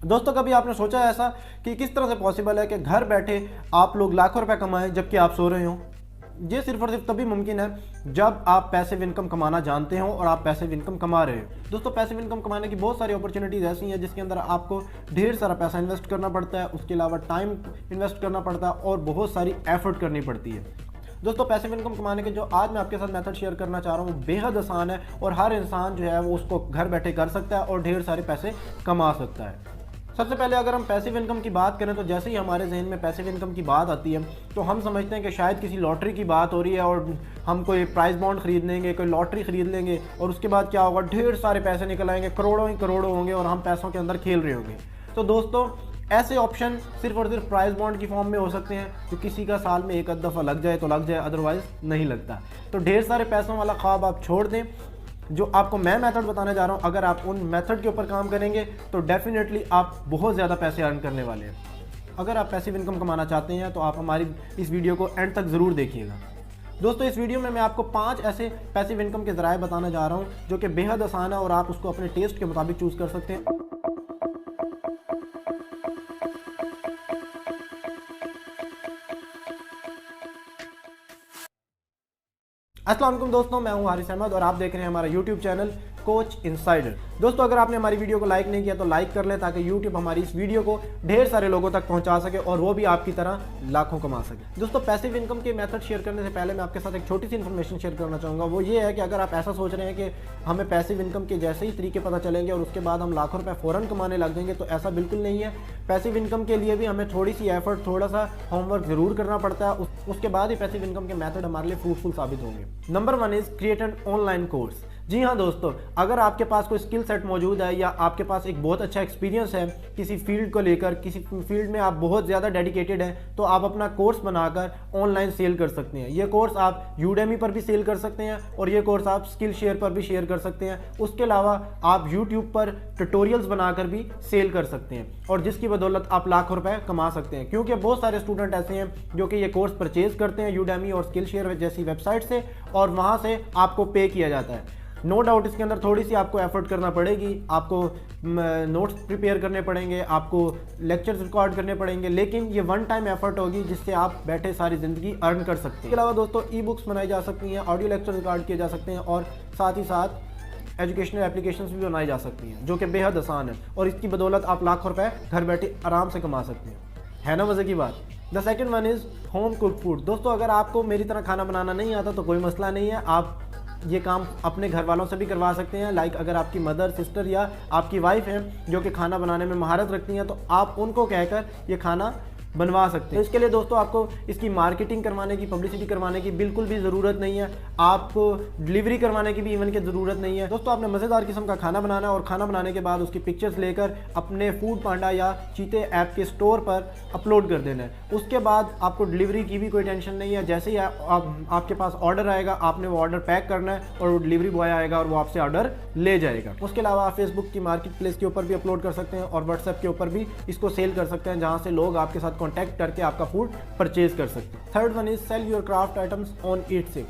दोस्तों कभी आपने सोचा है ऐसा कि किस तरह से पॉसिबल है कि घर बैठे आप लोग लाखों रुपए कमाएं जबकि आप सो रहे हो? ये सिर्फ और सिर्फ तभी मुमकिन है जब आप पैसिव इनकम कमाना जानते हो और आप पैसिव इनकम कमा रहे हो। दोस्तों पैसिव इनकम कमाने की बहुत सारी अपॉर्चुनिटीज़ ऐसी हैं जिसके अंदर आपको ढेर सारा पैसा इन्वेस्ट करना पड़ता है, उसके अलावा टाइम इन्वेस्ट करना पड़ता है और बहुत सारी एफर्ट करनी पड़ती है। दोस्तों पैसिव इनकम कमाने के जो आज मैं आपके साथ मेथड शेयर करना चाह रहा हूँ वो बेहद आसान है और हर इंसान जो है वो उसको घर बैठे कर सकता है और ढेर सारे पैसे कमा सकता है। सबसे पहले अगर हम पैसिव इनकम की बात करें तो जैसे ही हमारे जहन में पैसिव इनकम की बात आती है तो हम समझते हैं कि शायद किसी लॉटरी की बात हो रही है और हम कोई प्राइस बॉन्ड खरीद लेंगे, कोई लॉटरी खरीद लेंगे और उसके बाद क्या होगा, ढेर सारे पैसे निकल आएंगे, करोड़ों ही करोड़ों होंगे और हम पैसों के अंदर खेल रहे होंगे। तो दोस्तों ऐसे ऑप्शन सिर्फ और सिर्फ प्राइस बॉन्ड की फॉर्म में हो सकते हैं जो किसी का साल में एक आध दफ़ा लग जाए तो लग जाए, अदरवाइज नहीं लगता। तो ढेर सारे पैसों वाला ख्वाब आप छोड़ दें। जो आपको मैं मेथड बताने जा रहा हूं, अगर आप उन मेथड के ऊपर काम करेंगे तो डेफिनेटली आप बहुत ज़्यादा पैसे अर्न करने वाले हैं। अगर आप पैसिव इनकम कमाना चाहते हैं तो आप हमारी इस वीडियो को एंड तक ज़रूर देखिएगा। दोस्तों इस वीडियो में मैं आपको 5 ऐसे पैसिव इनकम के ज़राए बताने जा रहा हूं जो कि बेहद आसान है और आप उसको अपने टेस्ट के मुताबिक चूज़ कर सकते हैं। अस्सलाम वालेकुम दोस्तों, मैं हूं हारिस अहमद और आप देख रहे हैं हमारा YouTube चैनल कोच इनसाइडर। दोस्तों अगर आपने हमारी वीडियो को लाइक नहीं किया तो लाइक कर लें ताकि YouTube हमारी इस वीडियो को ढेर सारे लोगों तक पहुंचा सके और वो भी आपकी तरह लाखों कमा सके। दोस्तों पैसिव इनकम के मेथड शेयर करने से पहले मैं आपके साथ एक छोटी सी इन्फॉर्मेशन शेयर करना चाहूँगा। वो ये है कि अगर आप ऐसा सोच रहे हैं कि हमें पैसिव इनकम के जैसे ही तरीके पता चलेंगे और उसके बाद हम लाखों रुपये फ़ौरन कमाने लग जाएंगे, तो ऐसा बिल्कुल नहीं है। पैसिव इनकम के लिए भी हमें थोड़ी सी एफर्ट, थोड़ा सा होमवर्क ज़रूर करना पड़ता है, उसके बाद ही पैसिव इनकम के मेथड हमारे लिए फ्रूटफुल साबित होंगे। Number 1 is create an online course. जी हाँ दोस्तों, अगर आपके पास कोई स्किल सेट मौजूद है या आपके पास एक बहुत अच्छा एक्सपीरियंस है किसी फील्ड को लेकर, किसी फील्ड में आप बहुत ज़्यादा डेडिकेटेड हैं, तो आप अपना कोर्स बनाकर ऑनलाइन सेल कर सकते हैं। ये कोर्स आप यूडेमी पर भी सेल कर सकते हैं और ये कोर्स आप स्किल शेयर पर भी शेयर कर सकते हैं। उसके अलावा आप यूट्यूब पर ट्यूटोरियल्स बनाकर भी सेल कर सकते हैं और जिसकी बदौलत आप लाखों रुपए कमा सकते हैं, क्योंकि बहुत सारे स्टूडेंट ऐसे हैं जो कि ये कोर्स परचेज करते हैं यूडेमी और स्किल शेयर जैसी वेबसाइट से और वहाँ से आपको पे किया जाता है। नो डाउट इसके अंदर थोड़ी सी आपको एफर्ट करना पड़ेगी, आपको नोट्स प्रिपेयर करने पड़ेंगे, आपको लेक्चर्स रिकॉर्ड करने पड़ेंगे, लेकिन ये वन टाइम एफर्ट होगी जिससे आप बैठे सारी ज़िंदगी अर्न कर सकते हैं। इसके अलावा दोस्तों ई बुक्स बनाई जा सकती हैं, ऑडियो लेक्चर रिकॉर्ड किए जा सकते हैं और साथ ही साथ एजुकेशनल एप्लीकेशंस भी बनाई जा सकती हैं जो कि बेहद आसान है और इसकी बदौलत आप लाखों रुपए घर बैठे आराम से कमा सकते हैं। है ना मज़े की बात। The second one is home cook food. दोस्तों अगर आपको मेरी तरह खाना बनाना नहीं आता तो कोई मसला नहीं है, आप ये काम अपने घर वालों से भी करवा सकते हैं। लाइक अगर आपकी मदर, सिस्टर या आपकी वाइफ है जो कि खाना बनाने में महारत रखती हैं तो आप उनको कहकर ये खाना बनवा सकते हैं। तो इसके लिए दोस्तों आपको इसकी मार्केटिंग करवाने की, पब्लिसिटी करवाने की बिल्कुल भी ज़रूरत नहीं है, आपको डिलीवरी करवाने की भी इवन की ज़रूरत नहीं है। दोस्तों आपने मज़ेदार किस्म का खाना बनाना है और खाना बनाने के बाद उसकी पिक्चर्स लेकर अपने फूड पांडा या चीते ऐप के स्टोर पर अपलोड कर देना है। उसके बाद आपको डिलीवरी की भी कोई टेंशन नहीं है। जैसे ही आपके पास ऑर्डर आएगा आपने वो ऑर्डर पैक करना है और वो डिलीवरी बॉय आएगा और वो आपसे ऑर्डर ले जाएगा। उसके अलावा आप फेसबुक की मार्केट प्लेस के ऊपर भी अपलोड कर सकते हैं और व्हाट्सएप के ऊपर भी इसको सेल कर सकते हैं जहाँ से लोग आपके साथ कॉन्टैक्ट करके आपका फूड परचेज कर सकते हैं। Third one is sell your craft items on Etsy.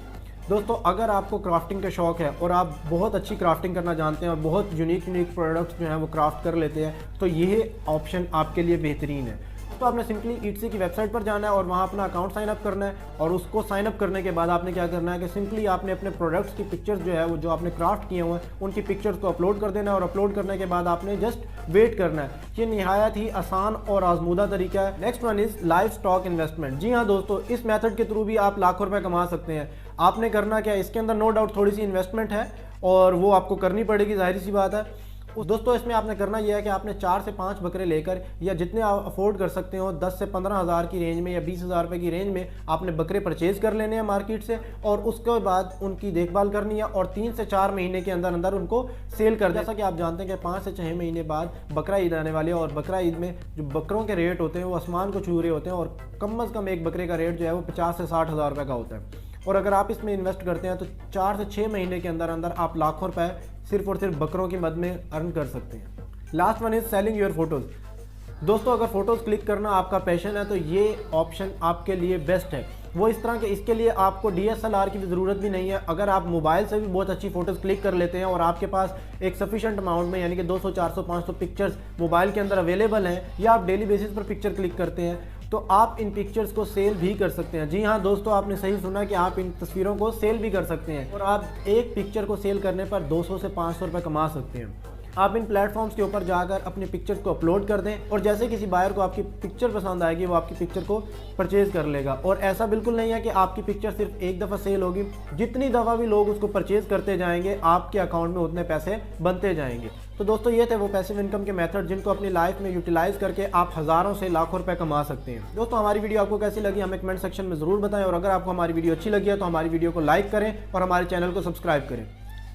दोस्तों अगर आपको क्राफ्टिंग का शौक है और आप बहुत अच्छी क्राफ्टिंग करना जानते हैं और बहुत यूनिक प्रोडक्ट्स जो हैं वो क्राफ्ट कर लेते हैं तो ये ऑप्शन आपके लिए बेहतरीन है। तो आपने सिंपली ईटसी की वेबसाइट पर जाना है और वहाँ अपना अकाउंट साइन अप करना है और उसको साइन अप करने के बाद आपने क्या करना है कि सिंपली आपने अपने प्रोडक्ट्स की पिक्चर्स जो है वो जो आपने क्राफ्ट किए हुए हैं उनकी पिक्चर्स को अपलोड कर देना है और अपलोड करने के बाद आपने जस्ट वेट करना है। ये निहायत ही आसान और आजमूदा तरीका है। Next one is live stock investment. जी हाँ दोस्तों, इस मेथड के थ्रू भी आप लाखों रुपये कमा सकते हैं। आपने करना क्या है, इसके अंदर नो डाउट थोड़ी सी इन्वेस्टमेंट है और वो आपको करनी पड़ेगी, जाहिर सी बात है। दोस्तों इसमें आपने करना यह है कि आपने 4 से 5 बकरे लेकर या जितने आप अफोर्ड कर सकते हो 10 से 15 हज़ार की रेंज में या 20,000 रुपये की रेंज में आपने बकरे परचेज़ कर लेने हैं मार्केट से और उसके बाद उनकी देखभाल करनी है और 3 से 4 महीने के अंदर अंदर उनको सेल कर। जैसा कि आप जानते हैं कि 5 से 6 महीने बाद बकरा ईद आने वाली है और बकरा ईद में जो बकरों के रेट होते हैं वो आसमान को छू रहे होते हैं और कम अज़ कम एक बकरे का रेट जो है वो 50 से 60 हज़ार रुपये का होता है। और अगर आप इसमें इन्वेस्ट करते हैं तो 4 से 6 महीने के अंदर अंदर आप लाखों रुपए सिर्फ और सिर्फ बकरों की मद में अर्न कर सकते हैं। Last one is selling your photos. दोस्तों अगर फ़ोटोज़ क्लिक करना आपका पैशन है तो ये ऑप्शन आपके लिए बेस्ट है। वो इस तरह के, इसके लिए आपको DSLR की भी ज़रूरत भी नहीं है। अगर आप मोबाइल से भी बहुत अच्छी फ़ोटोज़ क्लिक कर लेते हैं और आपके पास एक सफिशेंट अमाउंट में यानी कि 200, 400, 500 पिक्चर्स मोबाइल के अंदर अवेलेबल हैं, या आप डेली बेसिस पर पिक्चर क्लिक करते हैं, तो आप इन पिक्चर्स को सेल भी कर सकते हैं। जी हाँ दोस्तों, आपने सही सुना कि आप इन तस्वीरों को सेल भी कर सकते हैं और आप एक पिक्चर को सेल करने पर 200 से 500 रुपये कमा सकते हैं। आप इन प्लेटफॉर्म्स के ऊपर जाकर अपने पिक्चर्स को अपलोड कर दें और जैसे किसी बायर को आपकी पिक्चर पसंद आएगी वो आपकी पिक्चर को परचेज़ कर लेगा। और ऐसा बिल्कुल नहीं है कि आपकी पिक्चर सिर्फ एक दफ़ा सेल होगी, जितनी दफ़ा भी लोग उसको परचेज़ करते जाएंगे आपके अकाउंट में उतने पैसे बनते जाएंगे। तो दोस्तों ये थे वो पैसिव इनकम के मेथड जिनको अपनी लाइफ में यूटिलाइज़ करके आप हज़ारों से लाखों रुपए कमा सकते हैं। दोस्तों हमारी वीडियो आपको कैसी लगी हमें कमेंट सेक्शन में ज़रूर बताएं, और अगर आपको हमारी वीडियो अच्छी लगी है तो हमारी वीडियो को लाइक करें और हमारे चैनल को सब्सक्राइब करें।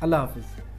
अल्लाह हाफिज़।